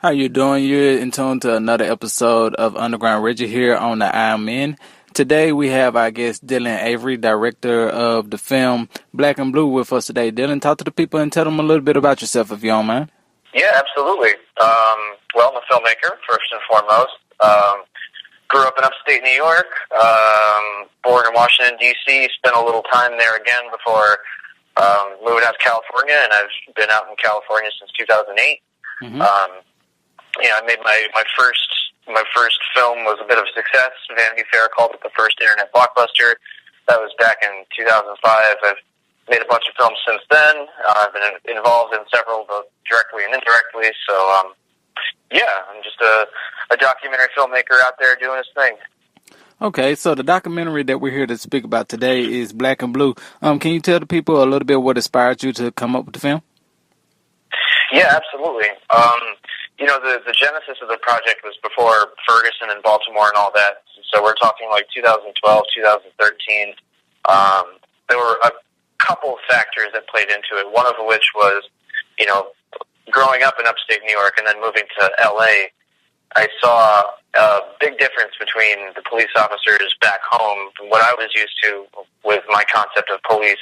How you doing? You're in tune to another episode of Underground Reggie here on the I'm In. Today we have our guest Dylan Avery, director of the film Black and Blue, with us today. Dylan, talk to the people and tell them a little bit about yourself if you don't mind. Yeah, absolutely. Well, I'm a filmmaker, first and foremost. Grew up in upstate New York, born in Washington, D.C., spent a little time there again before moving out to California, and I've been out in California since 2008. Mm-hmm. I made my first film was a bit of a success. Vanity Fair called it the first internet blockbuster. That was back in 2005. I've made a bunch of films since then. I've been involved in several, both directly and indirectly. So, I'm just a documentary filmmaker out there doing his thing. Okay, so the documentary that we're here to speak about today is Black and Blue. Can you tell the people a little bit what inspired you to come up with the film? Yeah, absolutely. The genesis of the project was before Ferguson and Baltimore and all that. So we're talking like 2012, 2013. There were a couple factors that played into it. One of which was, growing up in upstate New York and then moving to L.A., I saw a big difference between the police officers back home, what I was used to with my concept of police,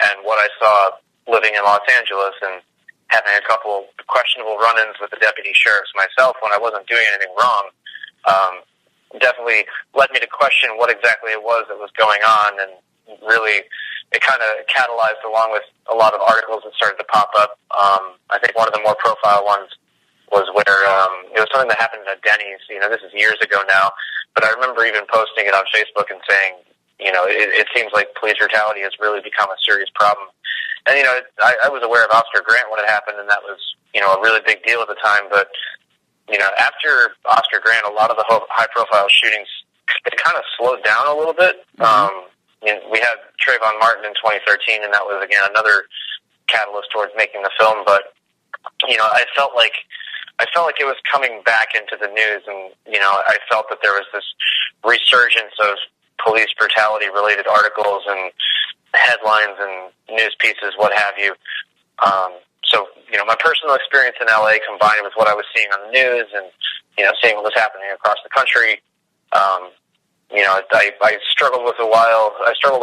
and what I saw living in Los Angeles and having a couple questionable run-ins with the deputy sheriffs myself when I wasn't doing anything wrong. Definitely led me to question what exactly it was that was going on, and really it kind of catalyzed along with a lot of articles that started to pop up. I think one of the more profile ones was where it was something that happened at Denny's. This is years ago now, but I remember even posting it on Facebook and saying, it seems like police brutality has really become a serious problem. And, I was aware of Oscar Grant when it happened, and that was, a really big deal at the time. But, after Oscar Grant, a lot of the high-profile shootings, it kind of slowed down a little bit. Mm-hmm. We had Trayvon Martin in 2013, and that was, again, another catalyst towards making the film. But, I felt like it was coming back into the news, and, I felt that there was this resurgence of police brutality-related articles and headlines and news pieces, what have you. So, my personal experience in LA combined with what I was seeing on the news and, seeing what was happening across the country, I struggled a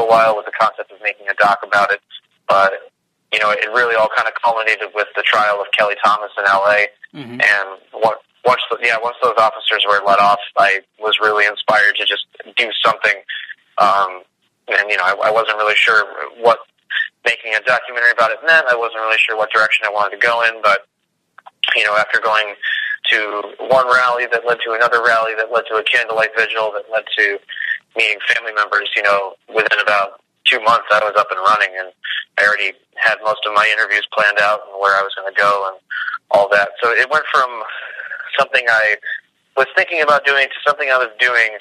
while with the concept of making a doc about it, but, it really all kind of culminated with the trial of Kelly Thomas in LA. Mm-hmm. And once those officers were let off, I was really inspired to just do something. I wasn't really sure what making a documentary about it meant. I wasn't really sure what direction I wanted to go in, but, after going to one rally that led to another rally that led to a candlelight vigil that led to meeting family members, within about 2 months I was up and running, and I already had most of my interviews planned out and where I was going to go and all that. So it went from something I was thinking about doing to something I was doing.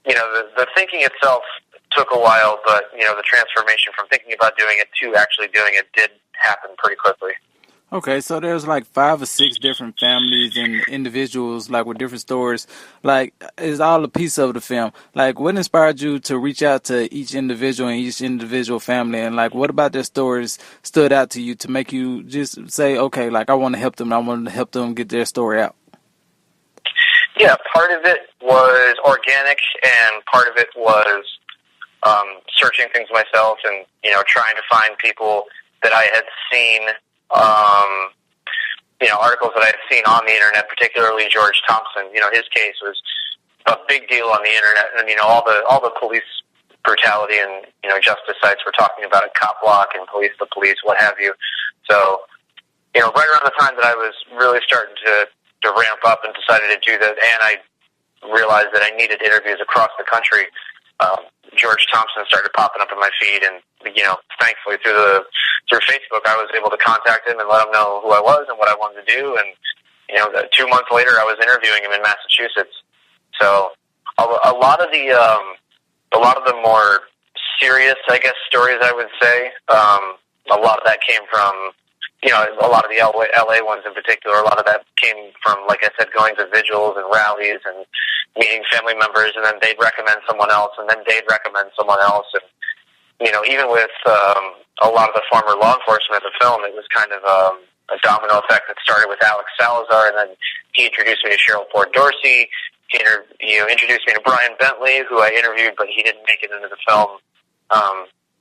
The thinking itself took a while, but, the transformation from thinking about doing it to actually doing it did happen pretty quickly. Okay, so there's like 5 or 6 different families and individuals, like, with different stories. Like, it's all a piece of the film. Like, what inspired you to reach out to each individual and each individual family? And, like, what about their stories stood out to you to make you just say, okay, like, I want to help them. I want to help them get their story out? Yeah, part of it was organic, and part of it was searching things myself and, trying to find people that I had seen, articles that I had seen on the internet, particularly George Thompson. His case was a big deal on the internet, and, all the police brutality and, justice sites were talking about it, Cop Block and Police the Police, what have you. So, right around the time that I was really starting to ramp up and decided to do that, and I realized that I needed interviews across the country, George Thompson started popping up in my feed, and, thankfully through Facebook, I was able to contact him and let him know who I was and what I wanted to do, and, 2 months later, I was interviewing him in Massachusetts. So, a lot of the more serious, I guess, stories, I would say, a lot of that came from, a lot of the LA ones in particular, a lot of that came from, like I said, going to vigils and rallies and meeting family members, and then they'd recommend someone else, and then they'd recommend someone else. And, even with a lot of the former law enforcement in the film, it was kind of a domino effect that started with Alex Salazar, and then he introduced me to Cheryl Ford Dorsey. He introduced me to Brian Bentley, who I interviewed, but he didn't make it into the film.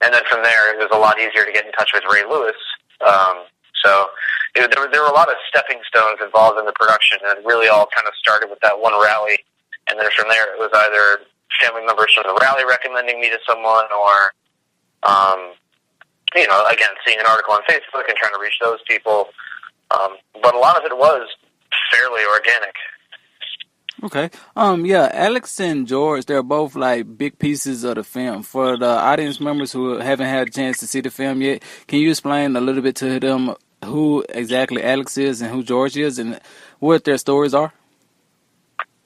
And then from there, it was a lot easier to get in touch with Ray Lewis. So there were a lot of stepping stones involved in the production, and it really all kind of started with that one rally. And then from there, it was either family members from the rally recommending me to someone, or, again, seeing an article on Facebook and trying to reach those people. But a lot of it was fairly organic. Okay. Yeah, Alex and George, they're both like big pieces of the film. For the audience members who haven't had a chance to see the film yet, can you explain a little bit to them who exactly Alex is and who George is and what their stories are?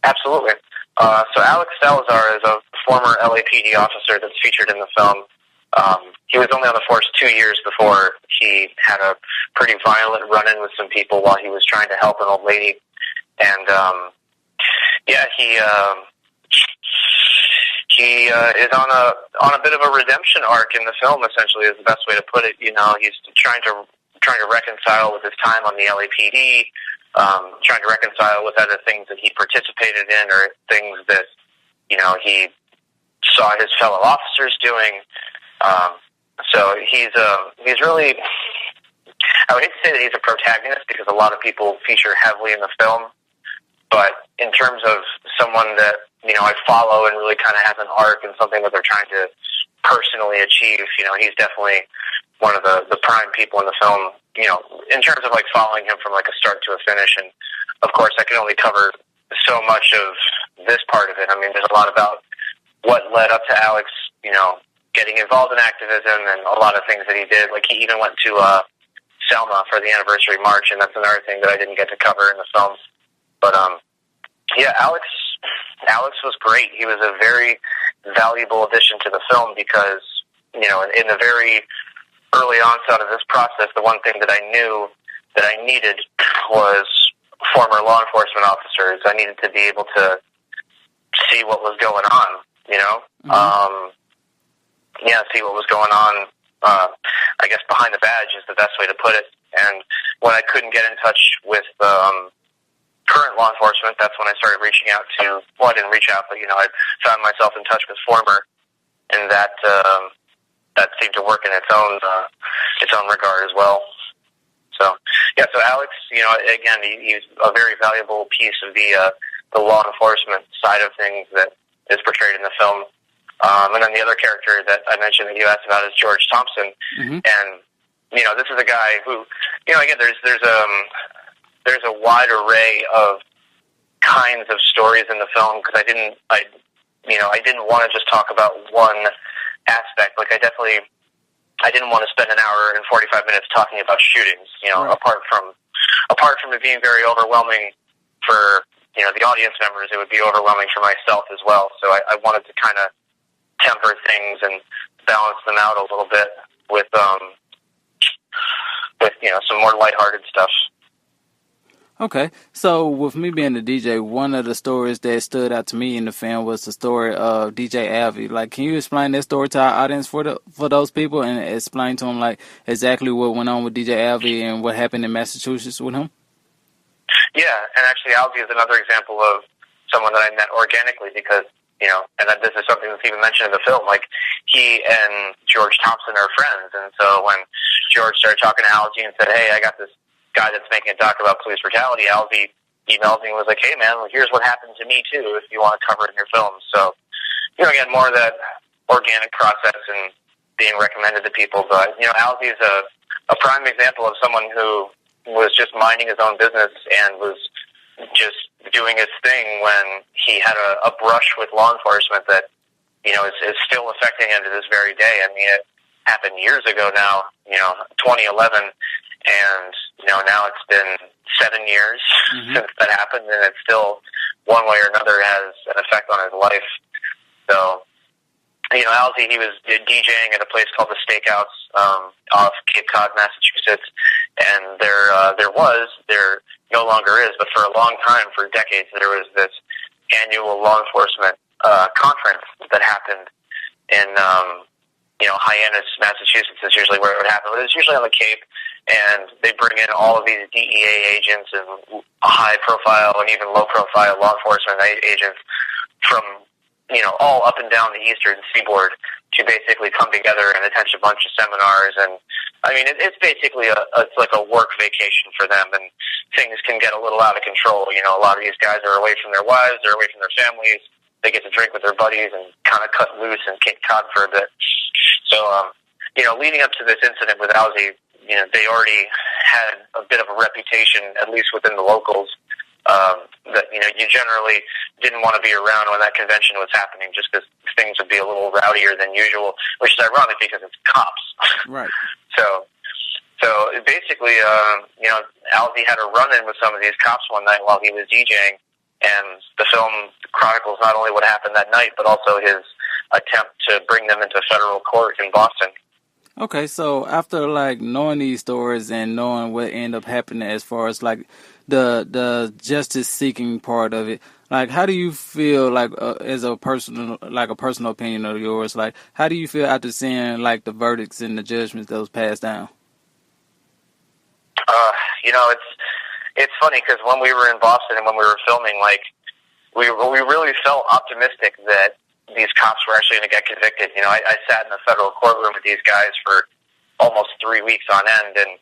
Absolutely. So Alex Salazar is a former LAPD officer that's featured in the film. He was only on the force 2 years before he had a pretty violent run-in with some people while he was trying to help an old lady. And, he is on a bit of a redemption arc in the film, essentially, is the best way to put it. He's trying to reconcile with his time on the LAPD, trying to reconcile with other things that he participated in or things that, he saw his fellow officers doing. So he's really, I would hate to say that he's a protagonist because a lot of people feature heavily in the film, but in terms of someone that, I follow and really kind of has an arc and something that they're trying to personally achieve, he's definitely one of the prime people in the film, in terms of like following him from like a start to a finish. And of course I can only cover so much of this part of it. I mean, there's a lot about what led up to Alex, getting involved in activism and a lot of things that he did. Like he even went to Selma for the anniversary march, and that's another thing that I didn't get to cover in the film. But Alex was great. He was a very valuable addition to the film because, in the very early onset of this process, the one thing that I knew that I needed was former law enforcement officers. I needed to be able to see what was going on, Mm-hmm. See what was going on, I guess behind the badge is the best way to put it. And when I couldn't get in touch with current law enforcement, that's when I started reaching out to, well, I didn't reach out, but, I found myself in touch with former, and that seemed to work in its own regard as well. So Alex, again, he's a very valuable piece of the law enforcement side of things that is portrayed in the film. And then the other character that I mentioned that you asked about is George Thompson. Mm-hmm. And, this is a guy who, again, there's a wide array of kinds of stories in the film because I didn't want to just talk about one aspect. Like I didn't want to spend an hour and 45 minutes talking about shootings, right. apart from it being very overwhelming for, the audience members, it would be overwhelming for myself as well. So I wanted to kind of temper things and balance them out a little bit with some more lighthearted stuff. Okay, so with me being a DJ, one of the stories that stood out to me in the film was the story of DJ Avery. Like, can you explain that story to our audience for those people and explain to them like exactly what went on with DJ Avery and what happened in Massachusetts with him? Yeah, and actually Alvy is another example of someone that I met organically because, and that this is something that's even mentioned in the film, like he and George Thompson are friends. And so when George started talking to Alvy and said, hey, I got this guy that's making a doc about police brutality, Alvy emailed me and was like, hey man, well, here's what happened to me too, if you want to cover it in your film. So, again, more of that organic process and being recommended to people. But, Alvy is a prime example of someone who was just minding his own business and was just doing his thing when he had a brush with law enforcement that, is still affecting him to this very day. I mean, it happened years ago now, 2011, and, now it's been 7 years mm-hmm. since that happened, and it still, one way or another, has an effect on his life. So, Alzy, he was DJing at a place called the Steakhouse off Cape Cod, Massachusetts, and there no longer is, but for a long time, for decades, there was this annual law enforcement conference that happened in, Hyannis, Massachusetts is usually where it would happen, but it's usually on the Cape, and they bring in all of these DEA agents and high-profile and even low-profile law enforcement agents from, all up and down the eastern seaboard to basically come together and attend a bunch of seminars. And I mean, it's basically it's like a work vacation for them, and things can get a little out of control. A lot of these guys are away from their wives, they're away from their families. They get to drink with their buddies and kind of cut loose and kick cod for a bit. So, leading up to this incident with Owsley, they already had a bit of a reputation, at least within the locals, that, you generally didn't want to be around when that convention was happening just because things would be a little rowdier than usual, which is ironic because it's cops. Right. So basically, Owsley had a run-in with some of these cops one night while he was DJing, and the film chronicles not only what happened that night, but also his attempt to bring them into federal court in Boston. Okay, so after knowing these stories and knowing what ended up happening as far as the justice seeking part of it, how do you feel as a personal opinion of yours? How do you feel after seeing the verdicts and the judgments that was passed down? It's funny because when we were in Boston and when we were filming, we really felt optimistic that these cops were actually going to get convicted. I sat in the federal courtroom with these guys for almost 3 weeks on end, and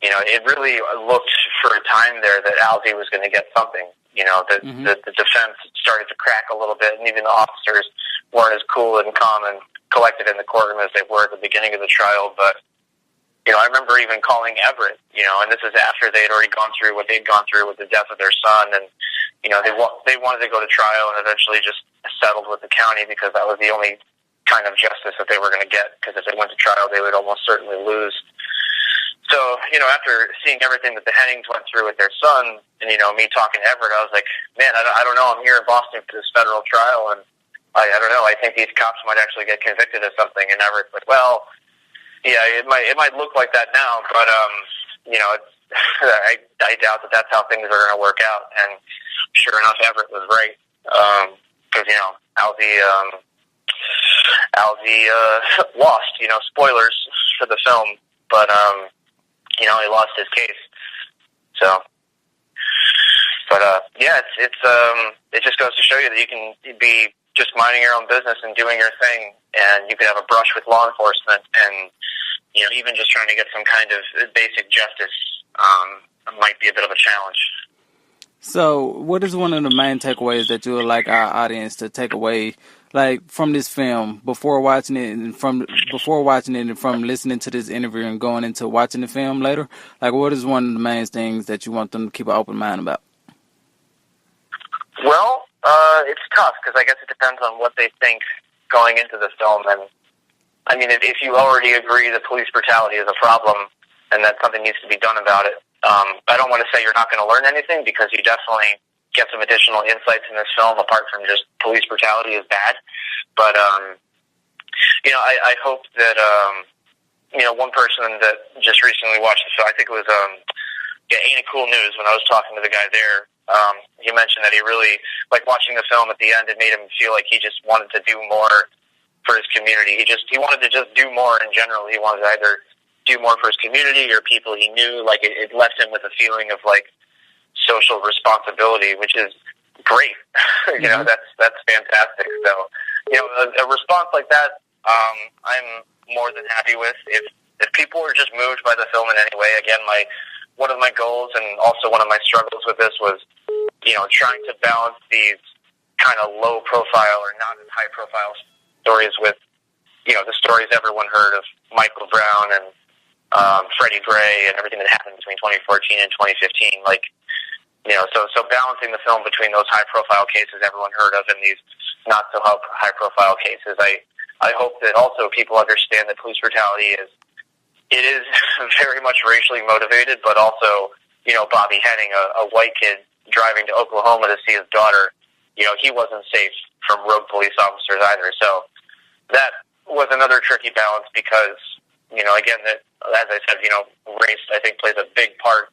it really looked for a time there that Owsley was going to get something. The defense started to crack a little bit, and even the officers weren't as cool and calm and collected in the courtroom as they were at the beginning of the trial. But I remember even calling Everett, and this is after they had already gone through what they'd gone through with the death of their son, and they wanted to go to trial and eventually just settled with the county because that was the only kind of justice that they were going to get, because if they went to trial, they would almost certainly lose. So, after seeing everything that the Hennings went through with their son, and, me talking to Everett, I was like, man, I don't know, I'm here in Boston for this federal trial, and I don't know, I think these cops might actually get convicted of something. And Everett's like, well, yeah, it might look like that now, but, I doubt that that's how things are going to work out. And sure enough, Everett was right. Because, Owsley lost, spoilers for the film, but, he lost his case. So, but, it just goes to show you that you can be just minding your own business and doing your thing, and you can have a brush with law enforcement, and, even just trying to get some kind of basic justice, might be a bit of a challenge. So, what is one of the main takeaways that you would like our audience to take away, from this film before watching it and from listening to this interview and going into watching the film later? What is one of the main things that you want them to keep an open mind about? Well, it's tough because I guess it depends on what they think going into the film. And I mean, if you already agree that police brutality is a problem and that something needs to be done about it, I don't want to say you're not going to learn anything, because you definitely get some additional insights in this film apart from just police brutality is bad. But, I hope that, one person that just recently watched the film, I think it was, Ain't It Cool News, when I was talking to the guy there, he mentioned that he really, watching the film at the end, it made him feel like he just wanted to do more for his community. He wanted to just do more in general. He wanted to either do more for his community or people he knew. It left him with a feeling of, social responsibility, which is great. That's fantastic. So, a response like that, I'm more than happy with. If people are just moved by the film in any way, again, one of my goals and also one of my struggles with this was, trying to balance these kind of low profile or not as high profile stories with, the stories everyone heard of Michael Brown and Freddie Gray and everything that happened between 2014 and 2015. So balancing the film between those high-profile cases everyone heard of and these not-so-high-profile cases, I hope that also people understand that police brutality is very much racially motivated, but also, Bobby Henning, a white kid driving to Oklahoma to see his daughter, he wasn't safe from rogue police officers either. So that was another tricky balance because, again, that, as I said, race, I think, plays a big part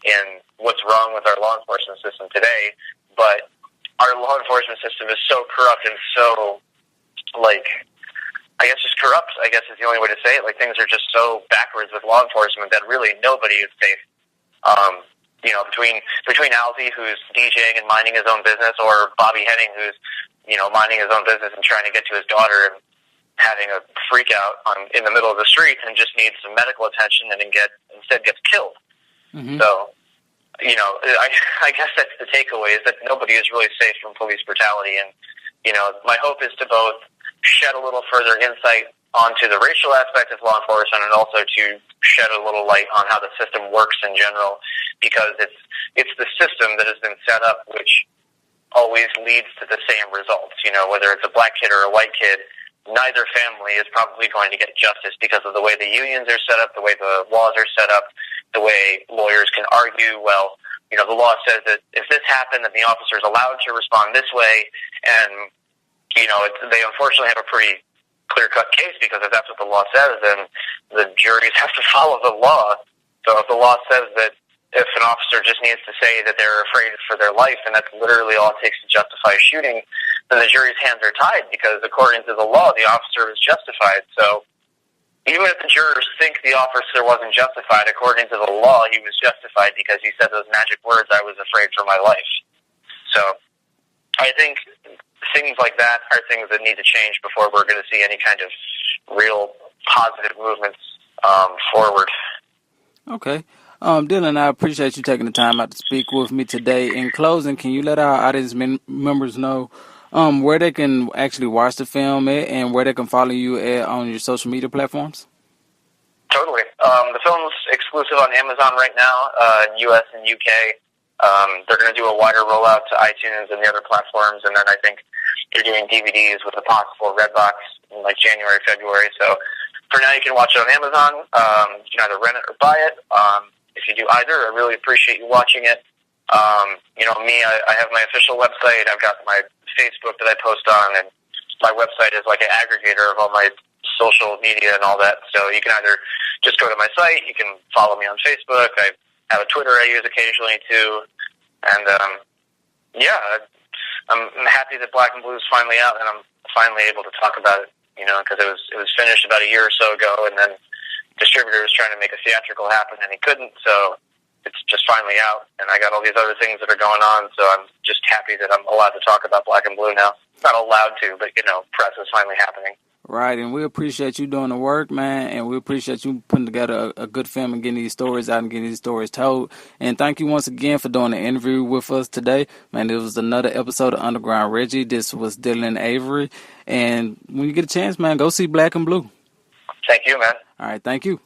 in what's wrong with our law enforcement system today, but our law enforcement system is so corrupt and so, I guess just corrupt, I guess is the only way to say it. Like, things are just so backwards with law enforcement that really nobody is safe. You know, between Alfie, who's DJing and minding his own business, or Bobby Henning, who's, you know, minding his own business and trying to get to his daughter and having a freak out in the middle of the street and just needs some medical attention and instead gets killed. Mm-hmm. So, you know, I guess that's the takeaway, is that nobody is really safe from police brutality. And, you know, my hope is to both shed a little further insight onto the racial aspect of law enforcement and also to shed a little light on how the system works in general, because it's the system that has been set up which always leads to the same results. You know, whether it's a black kid or a white kid, neither family is probably going to get justice because of the way the unions are set up, the way the laws are set up, the way lawyers can argue, well, you know, the law says that if this happened, then the officer is allowed to respond this way, and, you know, they unfortunately have a pretty clear-cut case, because if that's what the law says, then the juries have to follow the law. So if the law says that if an officer just needs to say that they're afraid for their life, and that's literally all it takes to justify a shooting, then the jury's hands are tied, because according to the law, the officer was justified. So even if the jurors think the officer wasn't justified, according to the law, he was justified because he said those magic words, "I was afraid for my life." So I think things like that are things that need to change before we're going to see any kind of real positive movements forward. Okay. Dylan, I appreciate you taking the time out to speak with me today. In closing, can you let our audience members know where they can actually watch the film at and where they can follow you at on your social media platforms? Totally. The film's exclusive on Amazon right now, US and UK. They're going to do a wider rollout to iTunes and the other platforms, and then I think they're doing DVDs with a possible Redbox in like January, February. So for now, you can watch it on Amazon. You can either rent it or buy it. If you do either, I really appreciate you watching it. You know, me, I have my official website. I've got my Facebook that I post on, and my website is like an aggregator of all my social media and all that. So you can either just go to my site, you can follow me on Facebook. I have a Twitter I use occasionally too. And, yeah, I'm happy that Black and Blue is finally out, and I'm finally able to talk about it, you know, because it was finished about a year or so ago, and then distributor was trying to make a theatrical happen, and he couldn't, so it's just finally out, and I got all these other things that are going on, so I'm just happy that I'm allowed to talk about Black and Blue now. Not allowed to, but, you know, press is finally happening. Right, and we appreciate you doing the work, man, and we appreciate you putting together a good film and getting these stories out and getting these stories told. And thank you once again for doing the interview with us today. Man, it was another episode of Underground Reggie. This was Dylan Avery. And when you get a chance, man, go see Black and Blue. Thank you, man. All right, thank you.